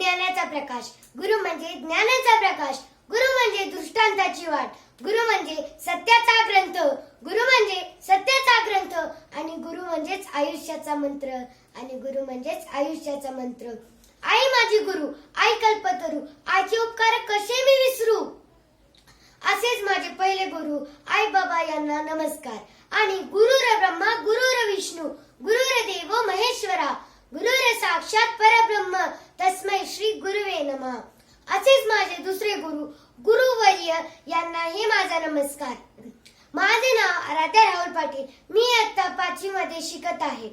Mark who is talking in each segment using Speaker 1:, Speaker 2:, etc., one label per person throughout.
Speaker 1: ज्ञानाचा प्रकाश, गुरु म्हणजे ज्ञानाचा प्रकाश, गुरु म्हणजे दृष्टांताची वाट, गुरु म्हणजे सत्याचा ग्रंथ, गुरु म्हणजे सत्याचा ग्रंथ आणि गुरु म्हणजेच आयुष्याचा मंत्र आणि गुरु म्हणजेच आयुष्याचा मंत्र. आई माझी गुरु, आई कल्पतरू, आईचे उपकार कसे मी विसरू. असेच माझे पहिले गुरु आई बाबा यांना नमस्कार. आणि गुरुर ब्रह्मा गुरुर विष्णू गुरुर देवो महेश्वरा गुरुर साक्षात परब्रह्म तस्मै श्री गुरुवे नमः. असेच माझे दुसरे गुरु गुरुवर्य यांनाही माझा नमस्कार. माझे नाव आराध्या राहुल पाटील. मी इयत्ता 5वी मध्ये शिकत आहे.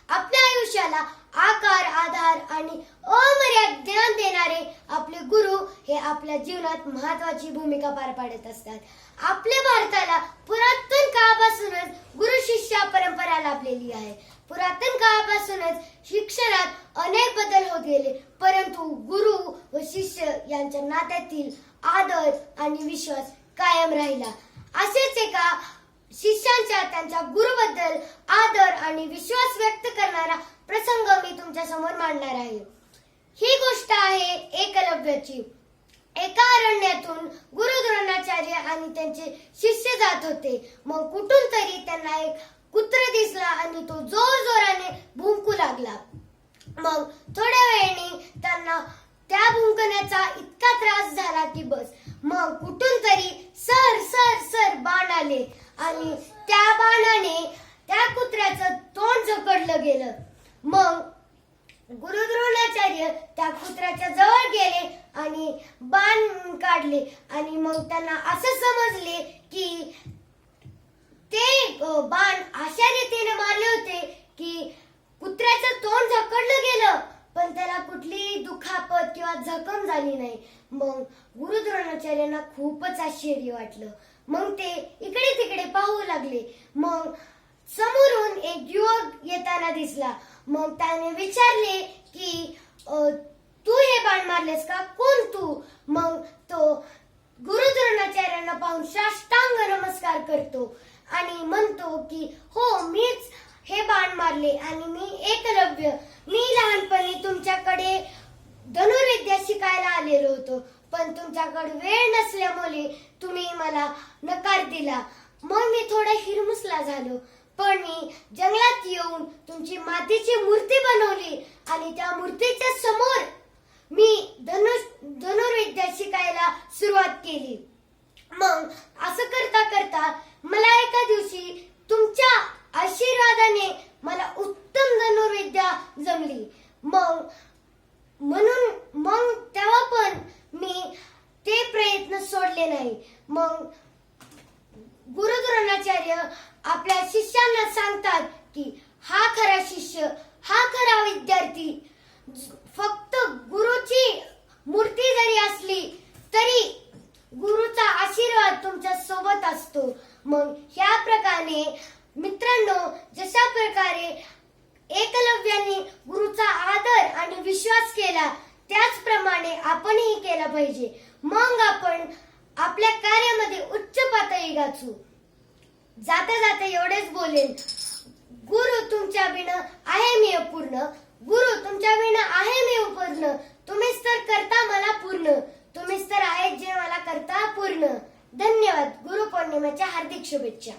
Speaker 1: आपल्या आयुष्याला आकार, आधार आणि अमर्याद ज्ञान देणारे आपले गुरु हे आपल्या जीवनात महत्त्वाची भूमिका पार पाडत असतात. आपल्या भारताला पुरातन काळापासूनच गुरु शिष्य परंपरा लाभलेली आहे. पुरातन काळापासूनच शिक्षणात अनेक बदल होत गेले, परंतु गुरु व शिष्य यांच्या नात्यातील आदर आणि विश्वास कायम राहिला. असेच एका शिष्यांच्या त्यांच्या गुरुबद्दल आदर आणि विश्वास व्यक्त करणारा प्रसंग मी तुमच्या समोर मांडणार आहे. ही गोष्ट आहे एकलव्याची. एका अरण्यातून गुरु द्रोणाचार्य आणि त्यांचे शिष्य जात होते. मग कुठून तरी त्यांना एक कुत्रा दिसला आणि तो जोरजोराने भुंकू लागला. मग थोड्या वेळाने त्यांना त्या भुंकण्याचा इतका त्रास झाला की बस. मग कुठून तरी सर सर सर बाण आले आणि त्या बाणाने त्या कुत्र्याचं तोंड झोकडलं गेलं. मग गुरु द्रोणाचार्य त्या कुत्र्याच्या जवळ गेले आणि बाण काढले आणि मग त्यांना असं समजले की ते बाण अशा रीतीने मारले होते की कुत्र्याचं तोंड झकडलं गेलं पण त्याला कुठलीही दुखापत किंवा जखम झाली नाही. मग गुरु द्रोणाचार्यांना खूपच आश्चर्य वाटलं. मग ते इकडे तिकडे पाहू लागले. मग समोरून एक युवक येताना दिसला. मग त्याने विचारले की तू हे बाण मारलेस का, कोण तू. मग तो गुरु द्रोणाचार्यांना पाहून साष्टांग नमस्कार करतो आणि म्हणतो की हो मीच हे बाण मारले आणि मी एकलव्य. मी लहानपणी तुमच्याकडे धनुर्विद्या शिकायला आलेलो होतो, पण तुमच्याकडे वेळ नसल्यामुळे तुम्ही मला नकार दिला. मग मी थोडा हिरमुसला झालो, पण मी जंगलात येऊन तुमची मातीची मूर्ती बनवली आणि त्या मूर्तीच्या समोर मी धनुर्विद्या शिकायला सुरुवात केली. मग असं करता करता मला एका दिवशी तुमच्या आशीर्वादाने मला उत्तम धनुर्विद्या जमली. मग तेव्हा पण मी ते प्रयत्न सोडले नाही. मग गुरु द्रोणाचार्य आपल्या शिष्यांना सांगतात की हा खरा शिष्य, हा खरा विद्यार्थी. फक्त गुरुची मूर्ती जरी असली तरी गुरुचा आशीर्वाद तुमच्या सोबत असतो. मग ह्या प्रकारे मित्रांनो, जशा प्रकारे एकलव्याने गुरुचा आदर आणि विश्वास केला त्याचप्रमाणे आपणही केला पाहिजे. मग आपण आपल्या कार्यामध्ये उच्च पातळी गाठू. जाता जाता एवढेच बोलेन, गुरु तुमच्या बिना आहे मी अपूर्ण, गुरु तुमच्या बिना आहे मी अपूर्ण. तुम्हीच तर करता मला पूर्ण, तुम्हीच तर आहेत जे मला करता पूर्ण. धन्यवाद. गुरुपौर्णिमेच्या हार्दिक शुभेच्छा.